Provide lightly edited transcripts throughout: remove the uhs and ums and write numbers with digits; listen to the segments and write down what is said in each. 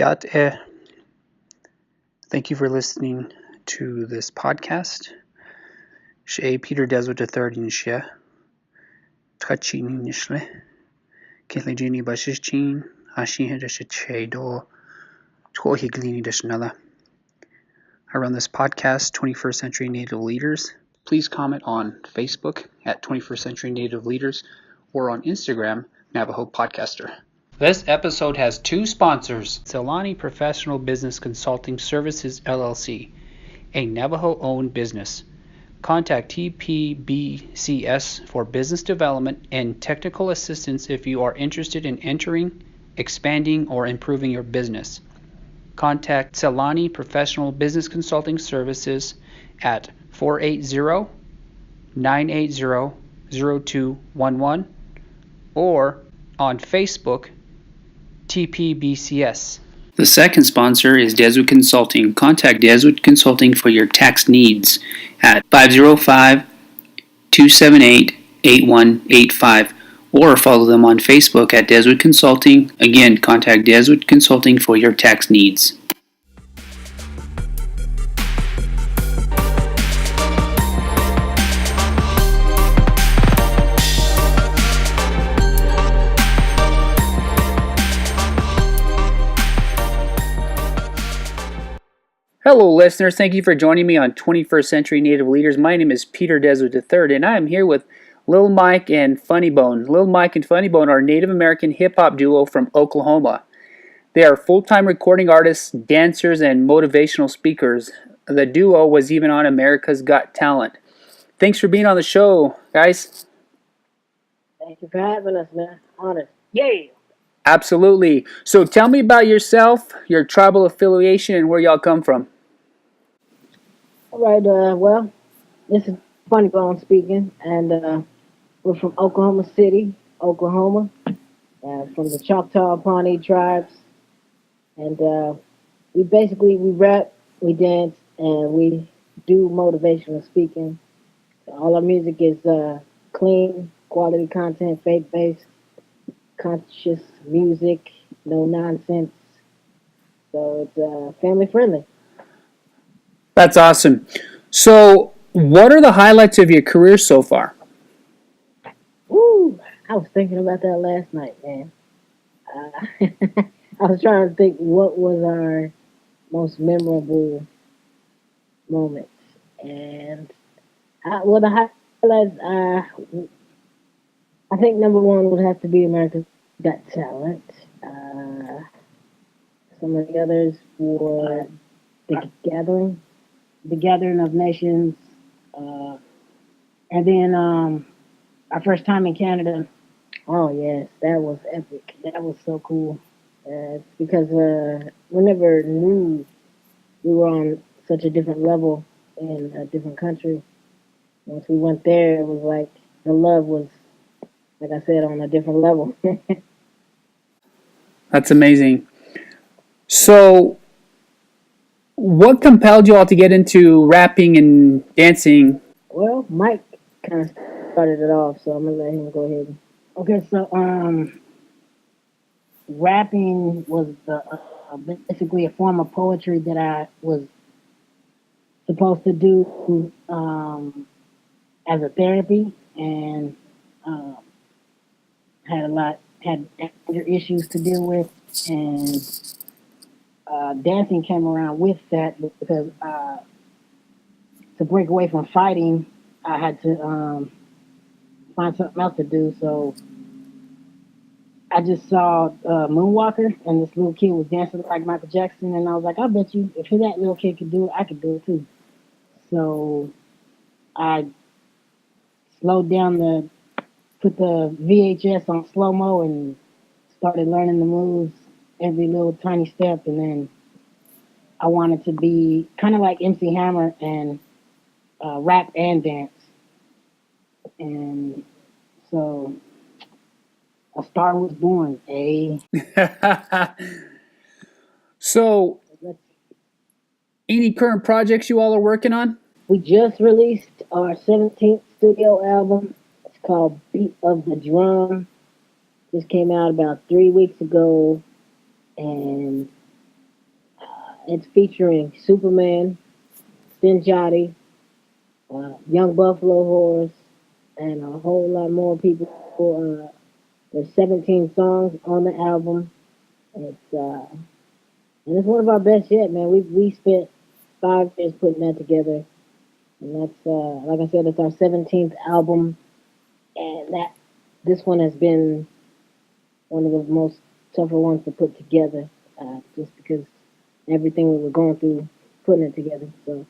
Fiat. Thank you for listening to this podcast. She Peter Desert III in she. Touching Nishle. Kathleen Genie Bashichin. Ashin Hidashe Do. Twohiglini Dashnella. I run this podcast, 21st Century Native Leaders. Please comment on Facebook at 21st Century Native Leaders or on Instagram, Navajo Podcaster. This episode has two sponsors. Celani Professional Business Consulting Services, LLC, a Navajo-owned business. Contact TPBCS for business development and technical assistance if you are interested in entering, expanding, or improving your business. Contact Celani Professional Business Consulting Services at 480-980-0211 or on Facebook, TPBCS. The second sponsor is Desert Consulting. Contact Desert Consulting for your tax needs at 505-278-8185 or follow them on Facebook at Desert Consulting. Again, contact Desert Consulting for your tax needs. Hello, listeners. Thank you for joining me on 21st Century Native Leaders. My name is Peter Desert III, and I am here with Lil Mike and Funny Bone. Lil Mike and Funny Bone are a Native American hip-hop duo from Oklahoma. They are full-time recording artists, dancers, and motivational speakers. The duo was even on America's Got Talent. Thanks for being on the show, guys. Thank you for having us, man. Honored. Yay! Absolutely. So tell me about yourself, your tribal affiliation, and where y'all come from. All right, well, this is Funny Bone speaking, and we're from Oklahoma City, Oklahoma, from the Choctaw Pawnee tribes, and we rap, we dance, and we do motivational speaking. All our music is clean, quality content, faith-based, conscious music, no nonsense, so it's family-friendly. That's awesome. So, what are the highlights of your career so far? Woo! I was thinking about that last night, man. I was trying to think what was our most memorable moments, and the highlights. I think number one would have to be America's Got Talent. Some of the others were the Gathering of Nations, and then our first time in Canada. Oh yes, that was epic. That was so cool. Because we never knew we were on such a different level in a different country. Once we went there, it was like the love was, like I said, on a different level. That's amazing. So, what compelled you all to get into rapping and dancing? Well, Mike kind of started it off, so I'm gonna let him go ahead. Okay, so rapping was basically a form of poetry that I was supposed to do as a therapy, and had anger issues to deal with, and dancing came around with that because to break away from fighting, I had to find something else to do. So I just saw Moonwalker, and this little kid was dancing like Michael Jackson, and I was like, I bet you if that little kid could do it, I could do it too. So I slowed down put the VHS on slow-mo and started learning the moves, every little tiny step, and then I wanted to be kind of like MC Hammer and rap and dance. And so a star was born, So, any current projects you all are working on? We just released our 17th studio album. It's called Beat of the Drum. This came out about 3 weeks ago, and It's featuring Superman, Stinjati, Young Buffalo Horse, and a whole lot more people. There's 17 songs on the album. It's and it's one of our best yet, man. We spent 5 years putting that together, and that's like I said, it's our 17th album, and that this one has been one of the most tougher ones to put together, just because everything we were going through putting it together. So,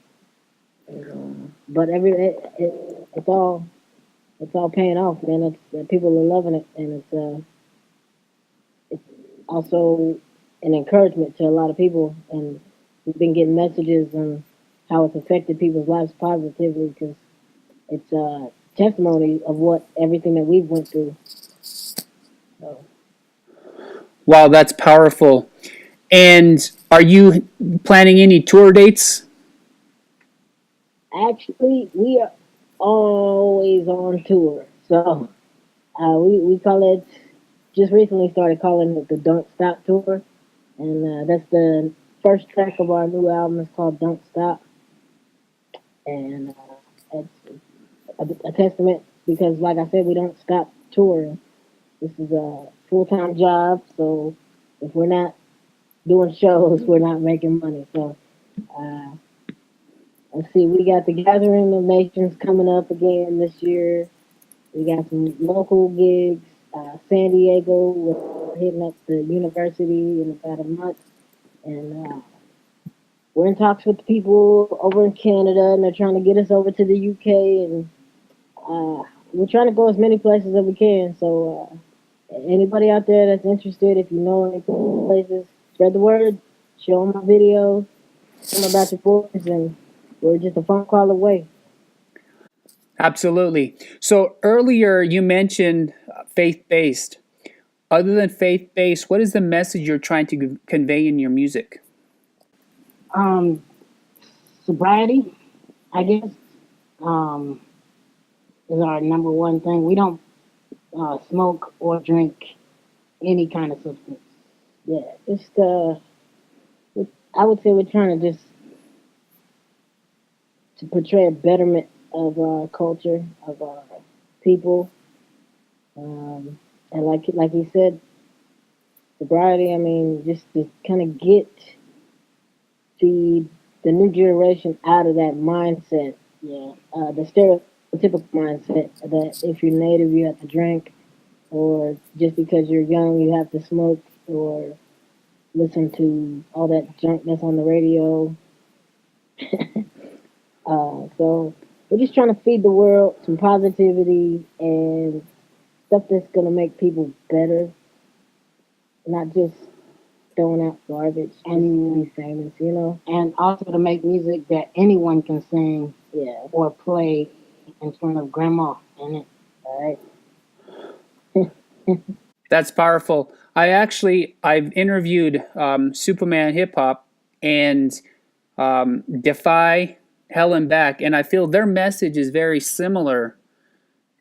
but it's all paying off, man. People are loving it, and it's also an encouragement to a lot of people, and we've been getting messages on how it's affected people's lives positively because it's a testimony of what everything that we've went through. So, Wow, that's powerful. And are you planning any tour dates? actually, we are always on tour. So we call it, just recently started calling it the Don't Stop Tour. And that's the first track of our new album. It's called Don't Stop. And it's a testament because, like I said, we don't stop touring. This is a full time job. So if we're not doing shows, we're not making money. So uh, let's see, we got the Gathering of Nations coming up again this year. We got some local gigs. San Diego, we're hitting up the university in about a month. And we're in talks with the people over in Canada, and they're trying to get us over to the UK. And we're trying to go as many places as we can. So, anybody out there that's interested, if you know any places, spread the word, show them my videos, tell them about your boys, and we're just a phone call away. Absolutely. So earlier you mentioned faith based. Other than faith based, what is the message you're trying to convey in your music? Um, Sobriety, I guess, um, is our number one thing. We don't smoke or drink any kind of substance. Yeah, I would say we're trying to just to portray a betterment of our culture, of our people, and like he said, sobriety. I mean, just to kind of get the the new generation out of that mindset. Yeah, the stereotypical mindset that if you're native you have to drink, or just because you're young you have to smoke, or listen to all that junk that's on the radio. So we're just trying to feed the world some positivity and stuff that's gonna make people better, not just throwing out garbage and be famous, you know. And also to make music that anyone can sing, yeah, or play in front of grandma in it. All right. That's powerful. I've interviewed Superman Hip Hop and Defy Hell and Back, and I feel their message is very similar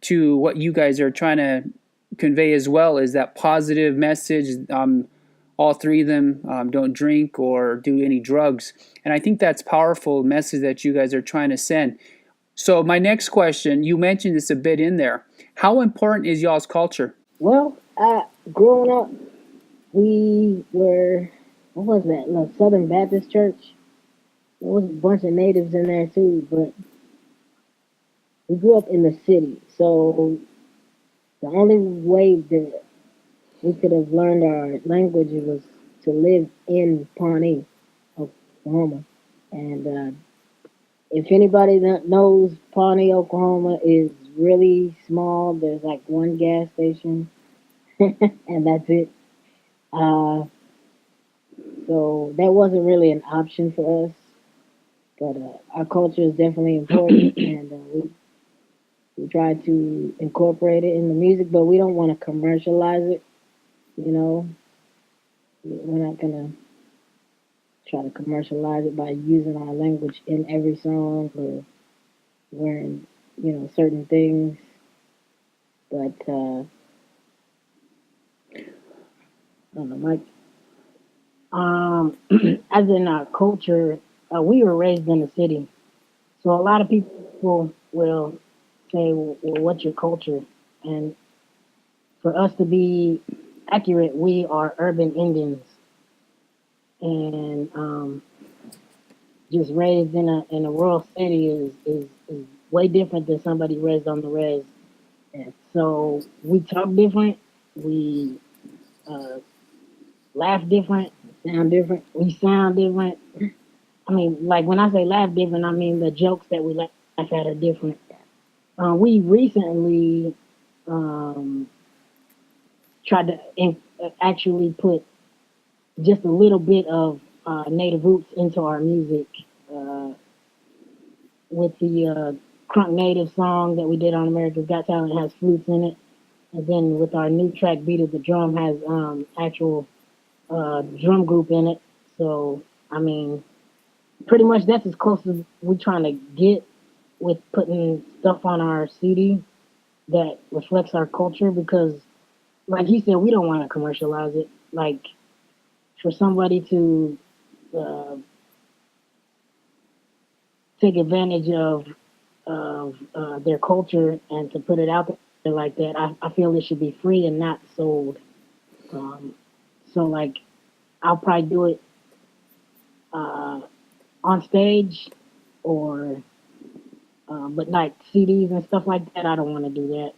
to what you guys are trying to convey as well. Is that positive message? All three of them don't drink or do any drugs, and I think that's powerful message that you guys are trying to send. So my next question, you mentioned this a bit in there. How important is y'all's culture? Well, growing up, we were, what was that? Southern Baptist Church. There was a bunch of natives in there too, but we grew up in the city, so the only way that we could have learned our language was to live in Pawnee, Oklahoma. And if anybody that knows, Pawnee, Oklahoma is really small. There's like one gas station, and that's it. Uh, so that wasn't really an option for us. But our culture is definitely important, and we try to incorporate it in the music, but we don't want to commercialize it. You know, we're not gonna try to commercialize it by using our language in every song or wearing, certain things. But I don't know, Mike. As in our culture, we were raised in the city, so a lot of people will say, "Well, what's your culture?" And for us to be accurate, we are urban Indians, and just raised in a rural city is way different than somebody raised on the res. And so we talk different, we uh, laugh different, sound different. We sound different. I mean, like when I say laugh different, I mean the jokes that we laugh at are different. We recently um, tried to actually put just a little bit of native roots into our music uh, with the Crunk Native song that we did on America's Got Talent has flutes in it, and then with our new track "Beat of the Drum" has actual drum group in it. So I mean, pretty much that's as close as we're trying to get with putting stuff on our CD that reflects our culture because, like you said, we don't want to commercialize it. Like for somebody to uh, take advantage of their culture and to put it out there like that, I feel it should be free and not sold. Um, so like I'll probably do it uh, on stage or but like CDs and stuff like that, I don't want to do that.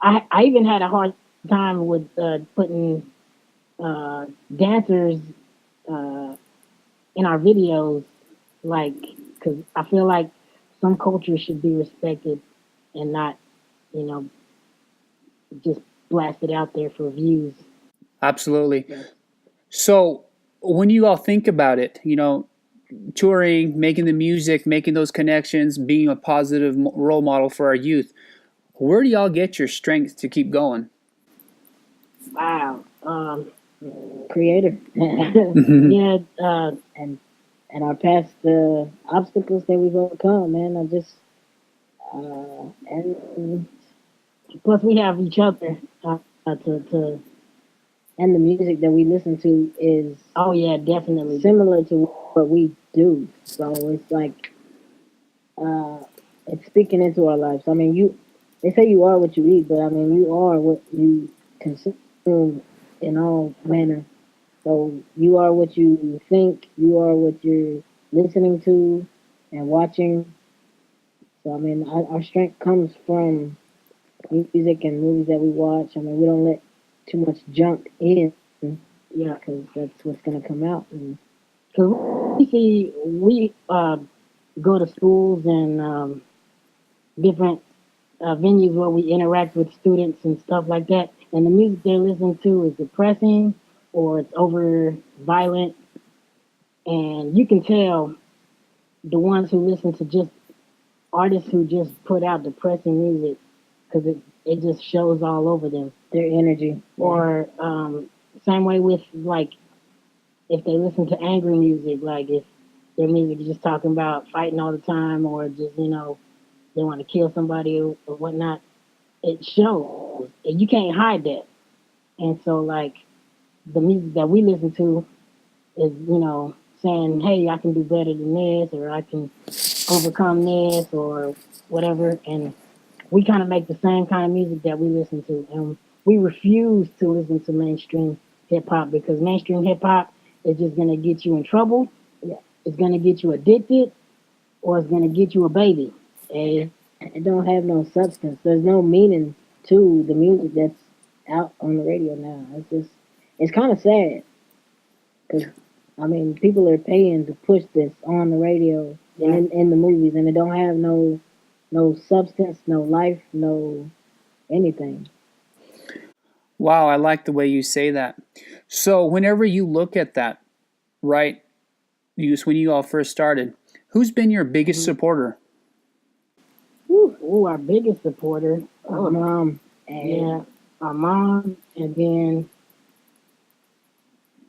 Yeah. I even had a hard time with putting dancers uh, in our videos, like because I feel like some cultures should be respected and not, you know, just blasted out there for views. Absolutely. Yeah. So when you all think about it, touring, making the music, making those connections, being a positive role model for our youth, where do y'all get your strength to keep going? Wow. Creator. Yeah. and and our past obstacles that we've overcome, man. I just and Plus, we have each other to. and the music that we listen to is Oh yeah, definitely. similar to what we do. So it's like uh, it's speaking into our lives. I mean, they say you are what you eat, but I mean, you are what you consume in all manner. So you are what you think. You are what you're listening to and watching. So I mean, our strength comes from music and movies that we watch. I mean, we don't let too much junk in, Yeah, because that's what's gonna come out. And because we go to schools and different venues where we interact with students and stuff like that, and the music they're listening to is depressing or it's over violent, and you can tell the ones who listen to just artists who just put out depressing music because it just shows all over them. their energy. Or same way with like if they listen to angry music, like if their music is just talking about fighting all the time or just they want to kill somebody or whatnot, it shows. And you can't hide that. And so like the music that we listen to is saying, hey, I can do better than this, or I can overcome this, or whatever. And we kind of make the same kind of music that we listen to, and we refuse to listen to mainstream hip hop because mainstream hip hop is just gonna get you in trouble. Yeah. It's gonna get you addicted, or it's gonna get you a baby. And It don't have no substance. There's no meaning to the music that's out on the radio now. It's kind of sad because I mean, people are paying to push this on the radio and in the movies, and it don't have no substance, no life, no anything. Wow, I like the way you say that. So whenever you look at that, right, when you all first started, who's been your biggest supporter? our biggest supporter, Our mom yeah, our mom, and then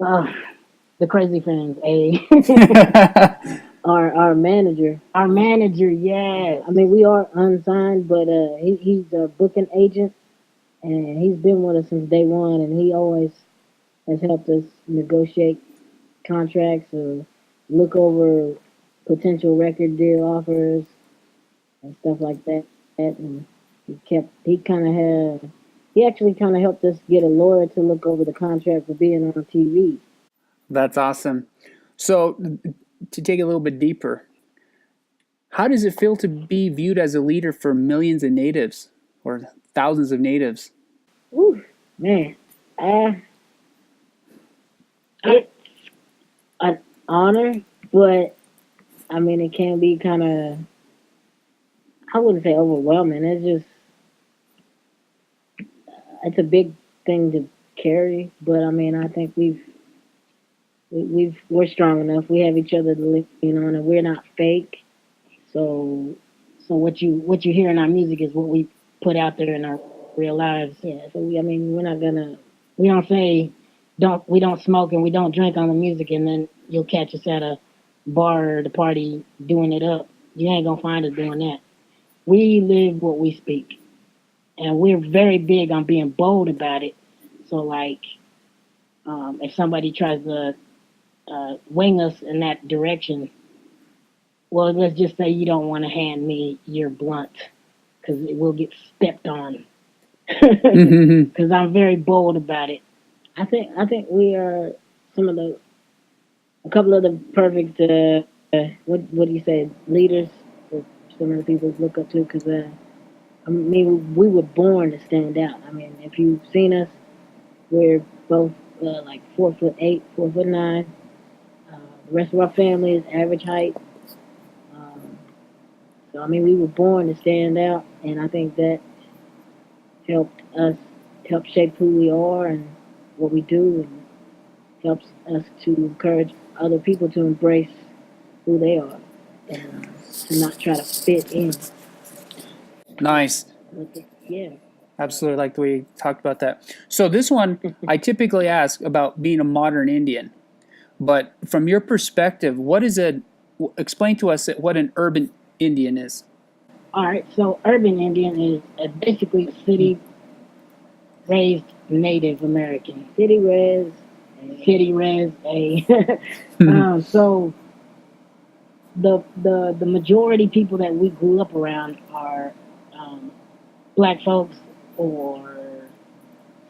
uh, the crazy fans, our manager. our manager, yes. I mean, we are unsigned, but he's a booking agent, and he's been with us since day one, and he always has helped us negotiate contracts or look over potential record deal offers and stuff like that. And he actually kind of helped us get a lawyer to look over the contract for being on TV. That's awesome. So, to take it a little bit deeper, how does it feel to be viewed as a leader for millions of natives or thousands of natives? Woo, man, it's an honor, but I mean, it can be kind of, I wouldn't say overwhelming. It's a big thing to carry, but I mean, I think we're strong enough. We have each other to lean on, and we're not fake. So So what you hear in our music is what we put out there in our real lives. yeah, so I mean, we're not gonna. We don't say we don't smoke and we don't drink on the music, and then you'll catch us at a bar or the party doing it up. You ain't gonna find us doing that. We live what we speak, and we're very big on being bold about it. So like, if somebody tries to wing us in that direction, well, let's just say you don't want to hand me your blunt because it will get stepped on. Because I'm very bold about it. I think we are some of the a couple of the perfect what do you say leaders for some of the people to look up to because I mean we were born to stand out. I mean if you've seen us, we're both like 4'8", 4'9". The rest of our family is average height. Um, so I mean we were born to stand out, and I think that helped us help shape who we are and what we do, and helps us to encourage other people to embrace who they are and to not try to fit in. Nice. Yeah. Absolutely like the way you talked about that. So, this one, I typically ask about being a modern Indian. But from your perspective, explain to us what an urban Indian is. All right, so urban Indian is basically a city raised Native American. City res. City res a so the majority people that we grew up around are um, black folks or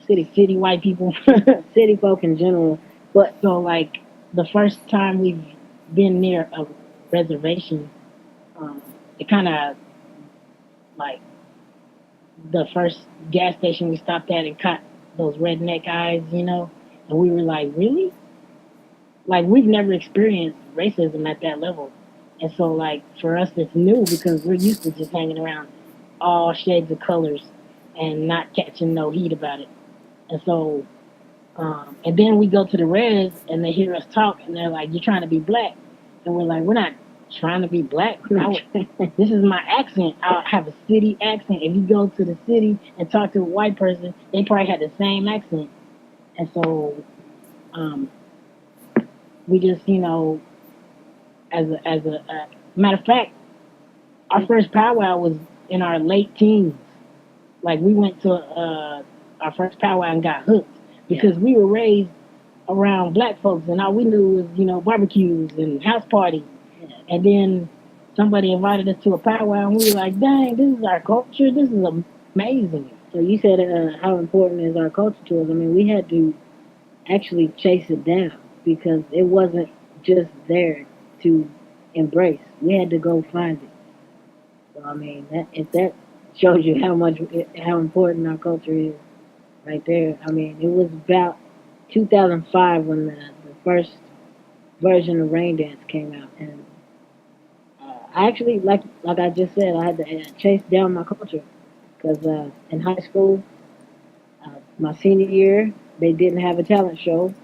city white people. City folk in general. But so like the first time we've been near a reservation, um, it kind of like the first gas station we stopped at and caught those redneck eyes, and we were like, really? Like we've never experienced racism at that level. And so like for us it's new because we're used to just hanging around all shades of colors and not catching no heat about it. And so and then we go to the res and they hear us talk and they're like, you're trying to be black. And we're like, we're not trying to be black. This is my accent. I have a city accent. If you go to the city and talk to a white person, they probably had the same accent. And so um, we just, as a matter of fact, our first powwow was in our late teens. Like we went to our first powwow and got hooked because we were raised around black folks and all we knew was barbecues and house parties. And then somebody invited us to a powwow and we were like, dang, this is our culture. This is amazing. So you said how important is our culture to us? I mean, we had to actually chase it down because it wasn't just there to embrace. We had to go find it. So I mean, if that shows you how important our culture is, right there. I mean, it was about 2005 when the first version of Rain Dance came out, and I actually like I just said, I had to chase down my culture because in high school, my senior year, they didn't have a talent show,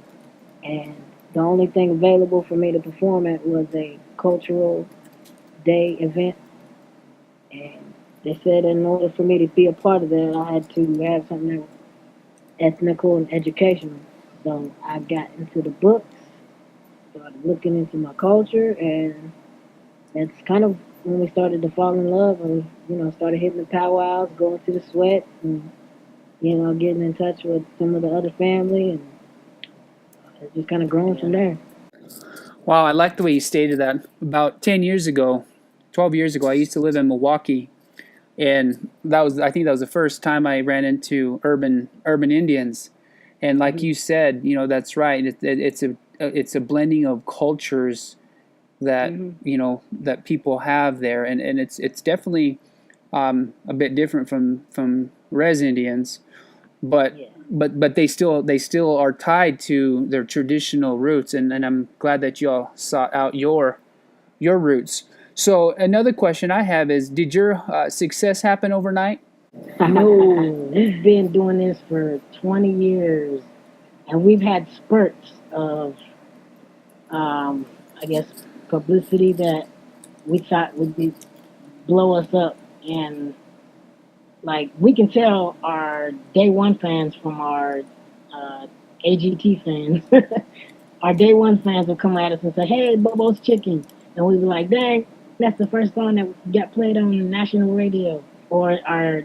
and the only thing available for me to perform at was a cultural day event. And they said in order for me to be a part of that, I had to have something that was ethnical and educational. So I got into the books, started looking into my culture, and that's kind of when we started to fall in love and, started hitting the powwows, going to the sweat, and, getting in touch with some of the other family. And it's just kind of grown from there. Wow, I like the way you stated that. About 10 years ago, 12 years ago, I used to live in Milwaukee, and I think that was the first time I ran into urban Indians. And like you said, that's right. It's a blending of cultures that that people have there, and it's definitely a bit different from Res Indians, but Yeah. but they still are tied to their traditional roots, and I'm glad that y'all sought out your roots. So another question I have is, did your success happen overnight? No, we've been doing this for 20 years, and we've had spurts of, I guess, publicity that we thought would blow us up, and like we can tell our day one fans from our uh, AGT fans. Our day one fans will come at us and say, "Hey, Bobo's Chicken," and we'll be like, "Dang, that's the first song that got played on national radio." Or our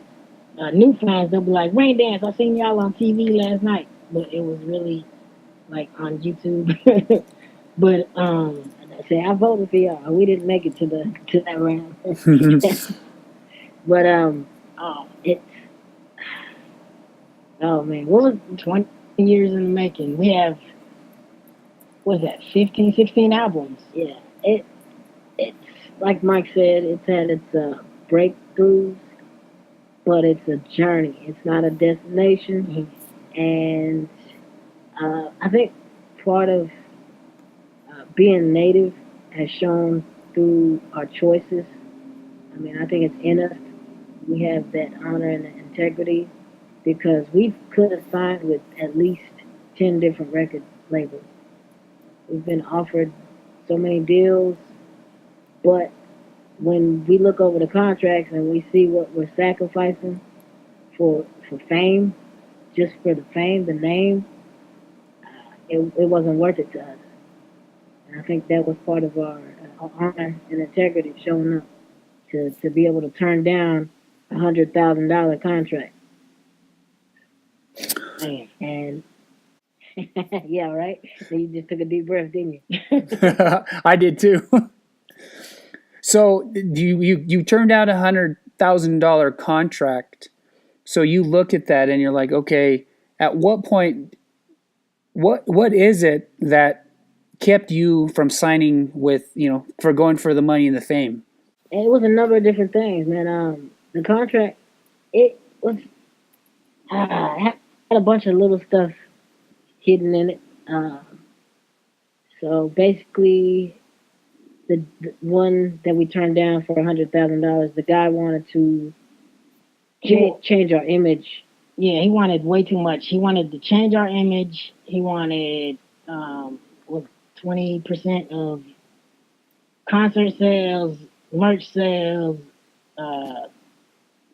new fans, they'll be like, "Rain Dance, I seen y'all on TV last night," but it was really like on YouTube. But I say I voted for y'all. We didn't make it to that round, but it's oh man, what was 20 years in the making. We have, what's that, 15, 16 albums. yeah it's like Mike said, it's had its breakthroughs, but it's a journey. It's not a destination, and I think part of being native has shown through our choices. I mean, I think it's in us. We have that honor and integrity because we could have signed with at least 10 different record labels. We've been offered so many deals, but when we look over the contracts and we see what we're sacrificing for fame, just for the fame, the name, it wasn't worth it to us. And I think that was part of our honor and integrity showing up to be able to turn down $100,000 contract. Man. And yeah, right. So you just took a deep breath, didn't you? I did too. So you turned out $100,000 contract. So you look at that and you're like, okay, at what point, what is it that kept you from signing with, for going for the money and the fame? And it was a number of different things, man. The contract, it was had a bunch of little stuff hidden in it. So basically, the one that we turned down for $100,000, the guy wanted to change our image. Yeah, he wanted way too much. He wanted to change our image. He wanted 20% of concert sales, merch sales.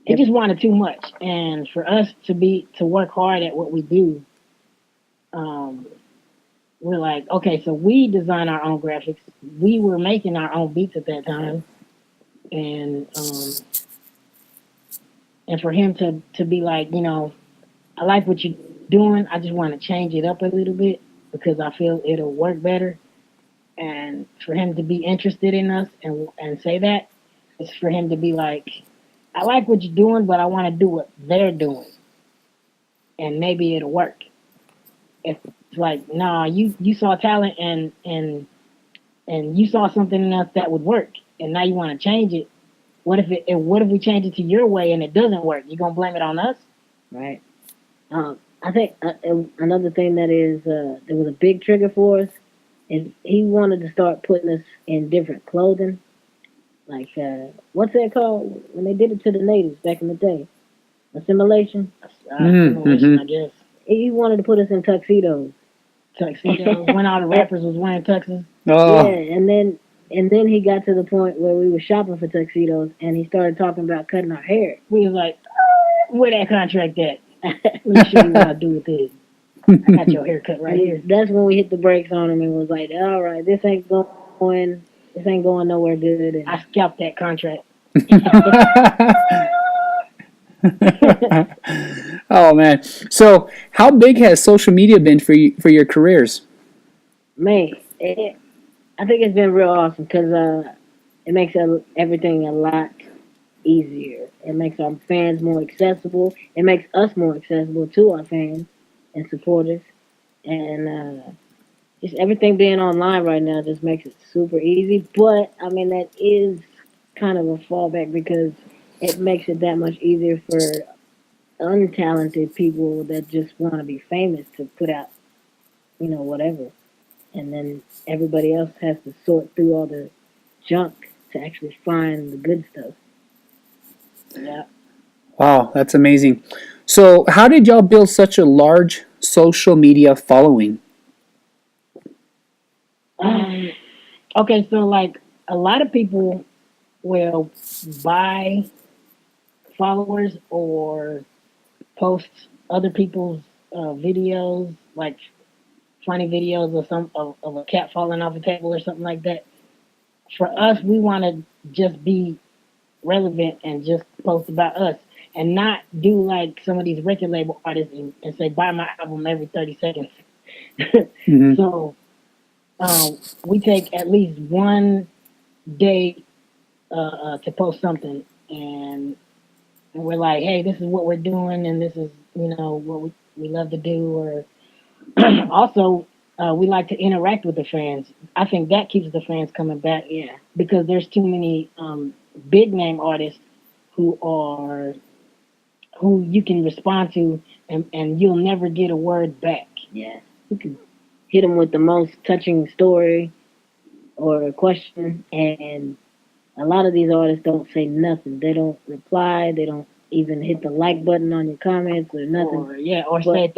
He just wanted too much, and for us to work hard at what we do, we're like, okay, so we design our own graphics. We were making our own beats at that time, and for him to be like, I like what you're doing. I just want to change it up a little bit because I feel it'll work better. And for him to be interested in us and say that, it's for him to be like, I like what you're doing, but I want to do what they're doing, and maybe it'll work. If it's like, nah, you saw talent and you saw something in us that would work, and now you want to change it. What if we change it to your way and it doesn't work? You gonna blame it on us? Right. I think another thing that was a big trigger for us is he wanted to start putting us in different clothing. Like, what's that called when they did it to the natives back in the day? Assimilation? Assimilation, I guess. He wanted to put us in tuxedos. Tuxedos, when all the rappers was wearing tuxes. Oh. Yeah, and then he got to the point where we were shopping for tuxedos, and he started talking about cutting our hair. We was like, where that contract at? Let me show you what I do with this. I got your haircut right here. That's when we hit the brakes on him and was like, all right, this ain't going nowhere good. And I scalped that contract. Oh man! So, how big has social media been for your careers? Man, I think it's been real awesome because it makes everything a lot easier. It makes our fans more accessible. It makes us more accessible to our fans and supporters. And just everything being online right now just makes it super easy. But I mean, that is kind of a fallback because it makes it that much easier for untalented people that just want to be famous to put out, whatever. And then everybody else has to sort through all the junk to actually find the good stuff. Yeah. Wow, that's amazing. So, how did y'all build such a large social media following? Um, okay, so like a lot of people will buy followers or post other people's videos, like funny videos or of a cat falling off a table or something like that. For us, we want to just be relevant and just post about us and not do like some of these record label artists and say buy my album every 30 seconds. Mm-hmm. So we take at least one day to post something, and we're like, hey, this is what we're doing, and this is what we love to do. Or also, we like to interact with the fans. I think that keeps the fans coming back. Yeah, Because there's too many big name artists who are who you can respond to, and you'll never get a word back. yeah. You can hit them with the most touching story or a question, and a lot of these artists don't say nothing. They don't reply. They don't even hit the like button on your comments or nothing. Or But say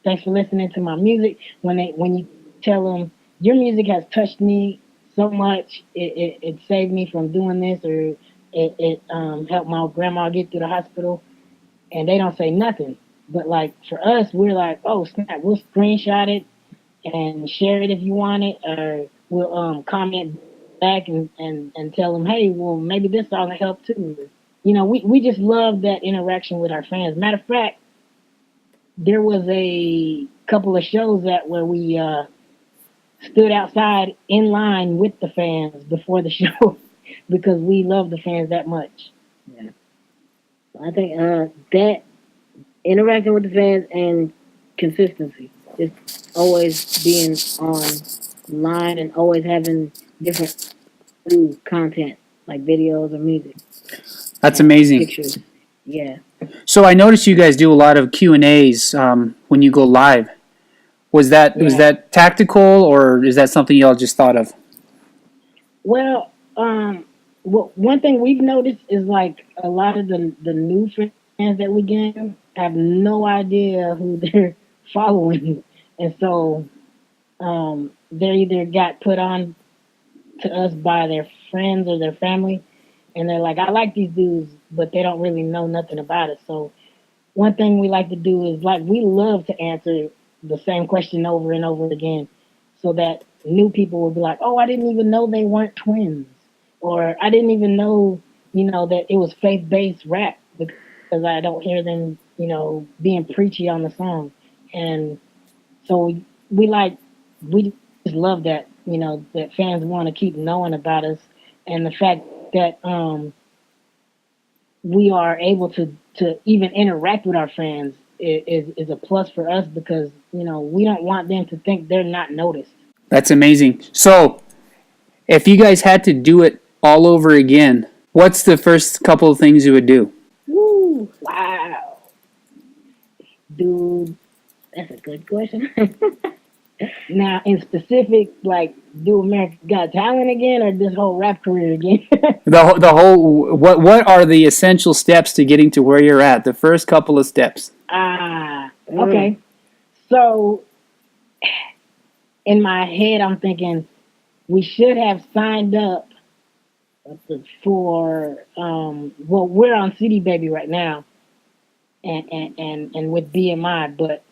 thanks for listening to my music. When you tell them your music has touched me so much, it saved me from doing this, or it helped my grandma get through the hospital, and they don't say nothing. But like for us, we're like, oh snap, we'll screenshot it and share it if you want it, or we'll comment back and tell them, hey, well maybe this song will help too. We just love that interaction with our fans. Matter of fact, there was a couple of shows that where we stood outside in line with the fans before the show because we love the fans that much. yeah, I think that interacting with the fans and consistency, just always being online and always having different new content like videos or music That's and amazing. pictures. Yeah. So, I noticed you guys do a lot of Q&As when you go live. Was Yeah. that tactical, or is that something y'all just thought of? Well, one thing we've noticed is like a lot of the new fans that we get have no idea who they're following, and so they either got put on to us by their friends or their family, and they're like, I like these dudes, but they don't really know nothing about it. So one thing we like to do is like we love to answer the same question over and over again, so that new people will be like, oh, I didn't even know they weren't twins, or I didn't even know that it was faith based rap because I don't hear them being preachy on the song, and so we just love that that fans want to keep knowing about us, and the fact that we are able to even interact with our fans is a plus for us because we don't want them to think they're not noticed. That's amazing. So, if you guys had to do it all over again, what's the first couple of things you would do? Woo! Wow, dude, that's a good question. Now, in specific, like do America Got Talent again or this whole rap career again? The whole what are the essential steps to getting to where you're at? The first couple of steps. Mm. Okay. So in my head, I'm thinking we should have signed up for well, we're on CD Baby right now, and with BMI, but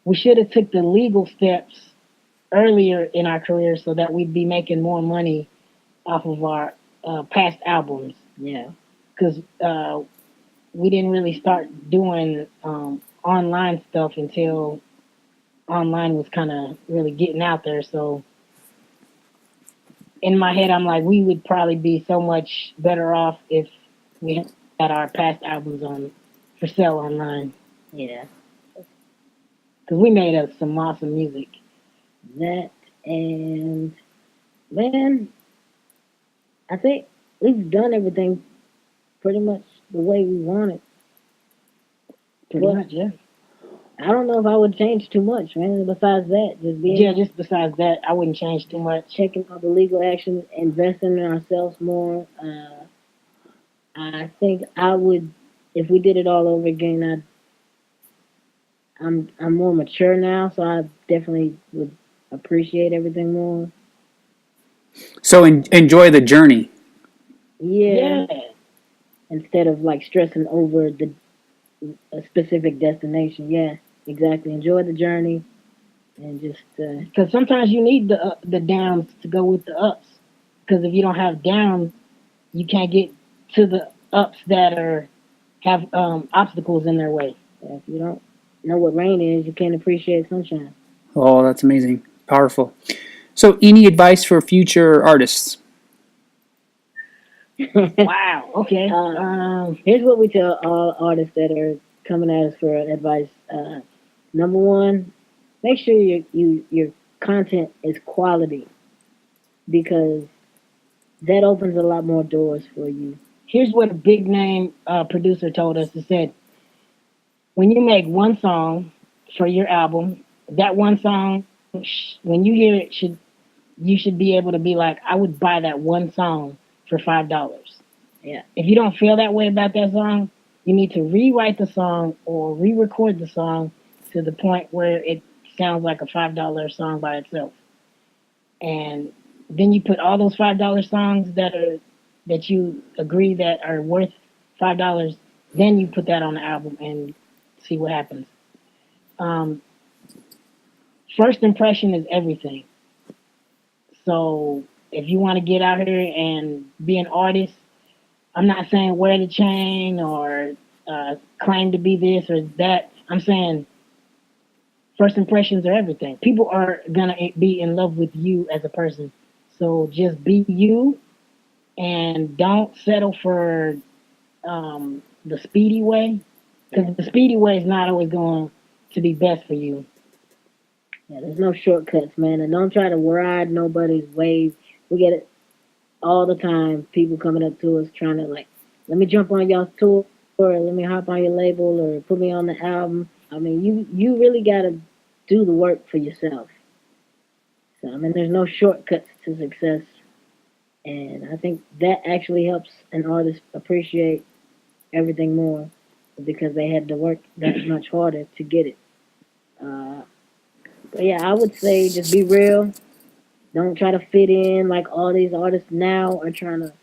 we should have took the legal steps earlier in our career so that we'd be making more money off of our past albums. Yeah. Because we didn't really start doing online stuff until online was kind of really getting out there. So in my head, I'm like, we would probably be so much better off if we had our past albums on for sale online Yeah, because we made us some awesome music. that and man, I think we've done everything pretty much the way we want it. Pretty Well, much, yeah. I don't know if I would change too much, man. Besides that, just being Yeah, just besides that, I wouldn't change too much. checking all the legal action, investing in ourselves more. I think I would, if we did it all over again. I'm more mature now, so I definitely would appreciate everything more. So enjoy the journey. Yeah, Yeah, instead of like stressing over a specific destination. Yeah, exactly. Enjoy the journey and just because sometimes you need the downs to go with the ups. Because if you don't have downs, you can't get to the ups that are have obstacles in their way. if you don't know what rain is, you can't appreciate sunshine. Oh, that's amazing. Powerful. So, any advice for future artists? Wow. Okay. Here's what we tell all artists that are coming at us for advice. Number one, make sure your content is quality because that opens a lot more doors for you. Here's what a big name producer told us. He said, when you make one song for your album, that one song, when you hear it, you should be able to be like, I would buy that one song for $5. Yeah. If you don't feel that way about that song, you need to rewrite the song or re-record the song to the point where it sounds like a $5 song by itself. And then you put all those $5 songs that you agree that are worth $5. Then you put that on the album and see what happens. Um, First impression is everything. So if you want to get out here and be an artist, I'm not saying wear the chain or claim to be this or that. I'm saying first impressions are everything. People are gonna be in love with you as a person. So just be you and don't settle for the speedy way because the speedy way is not always going to be best for you. Yeah, there's no shortcuts, man, and don't try to ride nobody's wave. We get it all the time. People coming up to us trying to like, let me jump on y'all's tour, or let me hop on your label, or put me on the album. I mean, you really gotta do the work for yourself. So I mean, there's no shortcuts to success, and I think that actually helps an artist appreciate everything more because they had to work that much harder to get it. Uh, but yeah, I would say just be real. Don't try to fit in like all these artists now are trying to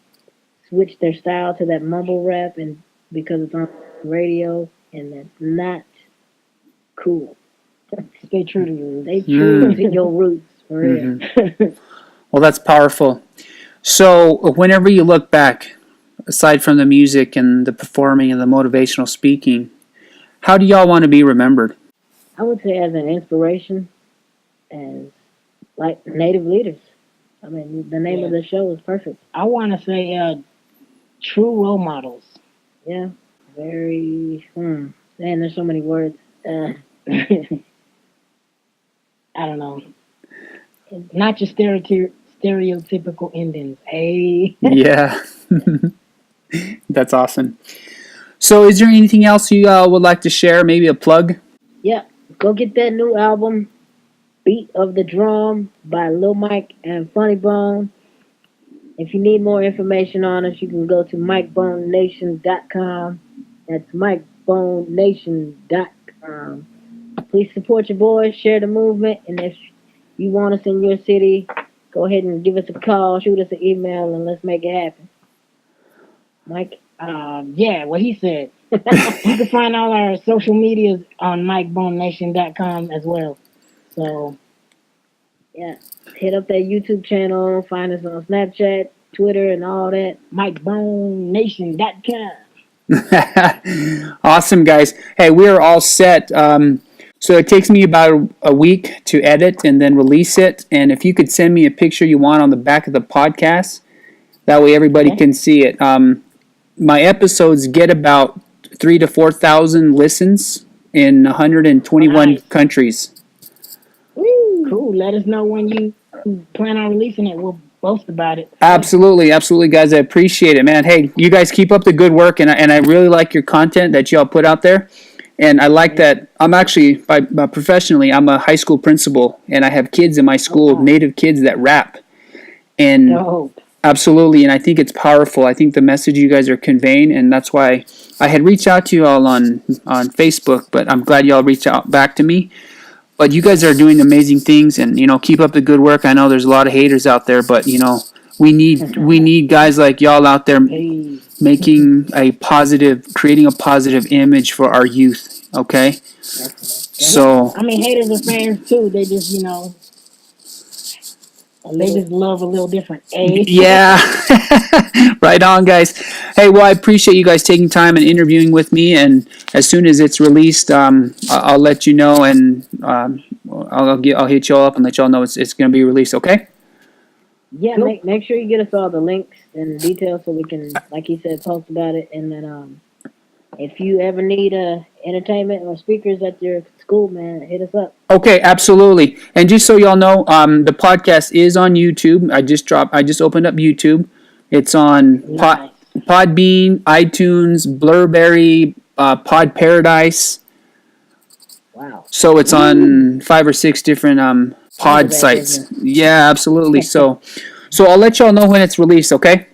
switch their style to that mumble rap and because it's on radio and that's not cool. Stay true to you. Stay true to your roots for real. Mm-hmm. Well, that's powerful. So, whenever you look back, aside from the music and the performing and the motivational speaking, how do y'all want to be remembered? I would say as an inspiration, as like native leaders. I mean, the name of the show is perfect. I want to say true role models. Yeah, very. Man, there's so many words. I don't know. Not just stereotypical endings. Hey. Yeah, that's awesome. So, is there anything else you would like to share? Maybe a plug? Yeah, go get that new album, Beat of the Drum by Lil Mike and Funny Bone. If you need more information on us, you can go to MikeBoneNation.com. That's MikeBoneNation.com. Please support your boys, share the movement, and if you want us in your city, go ahead and give us a call, shoot us an email, and let's make it happen. Mike? Yeah, what he said. You can find all our social medias on MikeBoneNation.com as well. So, yeah, hit up that YouTube channel, find us on Snapchat, Twitter, and all that. MikeBoneNation.com. Awesome, guys. Hey, we are all set. So it takes me about a week to edit and then release it. And if you could send me a picture you want on the back of the podcast, that way everybody can see it. My episodes get about 3,000 to 4,000 listens in 121 Nice. countries. Cool. Let us know when you plan on releasing it. We'll boast about it. Absolutely, guys. I appreciate it, man. Hey, you guys keep up the good work, and I really like your content that y'all put out there. And I like that. I'm actually, professionally, I'm a high school principal, and I have kids in my school, wow. native kids that rap. And Dope. absolutely, and I think it's powerful. I think the message you guys are conveying, and that's why I had reached out to you all on Facebook, but I'm glad y'all reached out back to me. But you guys are doing amazing things, and keep up the good work. I know there's a lot of haters out there, but we need guys like y'all out there Hey. creating a positive image for our youth. Okay, so I mean, haters are fans too. They just, they just love a little different. yeah, right on, guys. Hey, well, I appreciate you guys taking time and interviewing with me. And as soon as it's released, I'll let you know, and I'll hit y'all up and let y'all know it's going to be released. Okay. Yeah, Cool. make sure you get us all the links and details so we can, like you said, post about it. And then if you ever need entertainment or speakers at your school, man, hit us up. Okay, absolutely. And just so y'all know, the podcast is on YouTube. I just opened up YouTube. It's on Nice. Podbean, iTunes, Blurberry, Pod Paradise. Wow. So it's on 5 or 6 different pod That sites. business. Yeah, absolutely. So I'll let y'all know when it's released. Okay.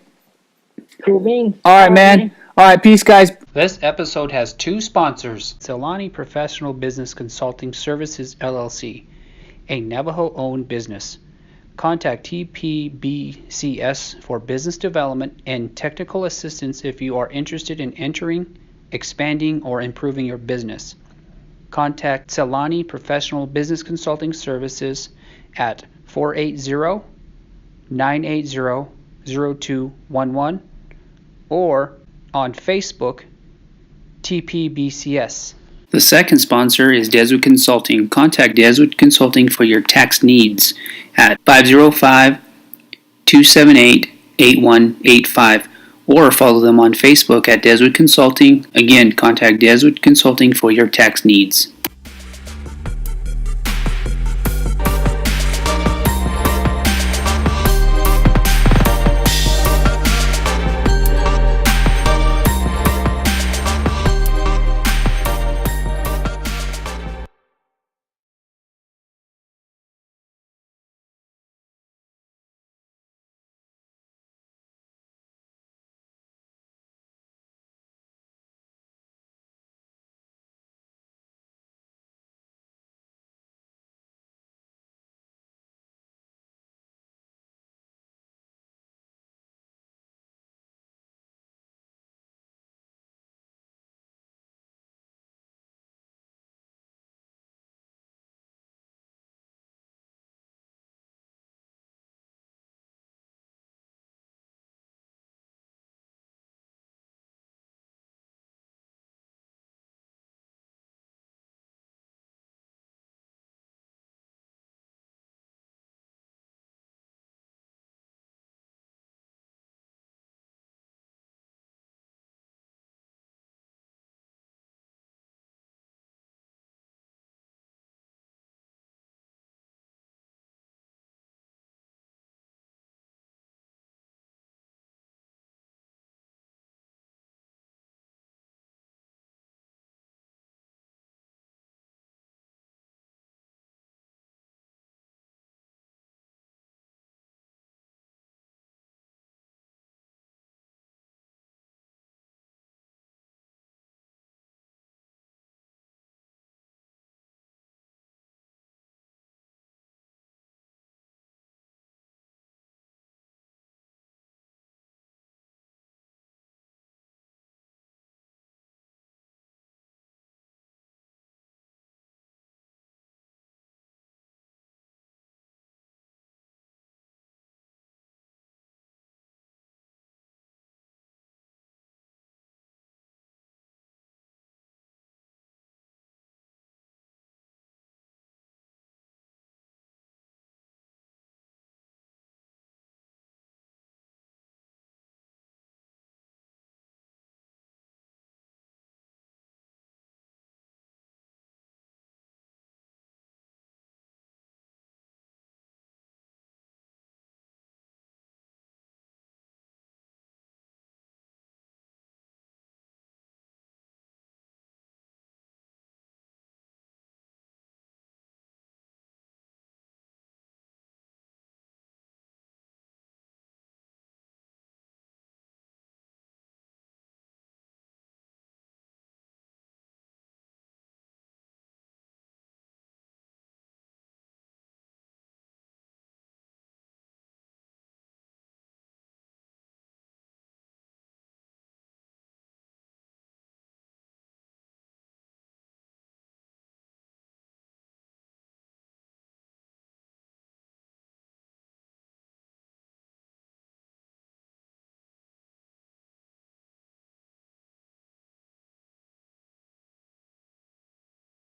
Cool beans. All right, man. All right, peace, guys. This episode has 2 sponsors. Celani Professional Business Consulting Services, LLC, a Navajo-owned business. Contact TPBCS for business development and technical assistance if you are interested in entering, expanding, or improving your business. Contact Celani Professional Business Consulting Services at 480-980-0211 or on Facebook, TPBCS. The second sponsor is Deswood Consulting. Contact Deswood Consulting for your tax needs at 505-278-8185 or follow them on Facebook at Deswood Consulting. Again, contact Deswood Consulting for your tax needs.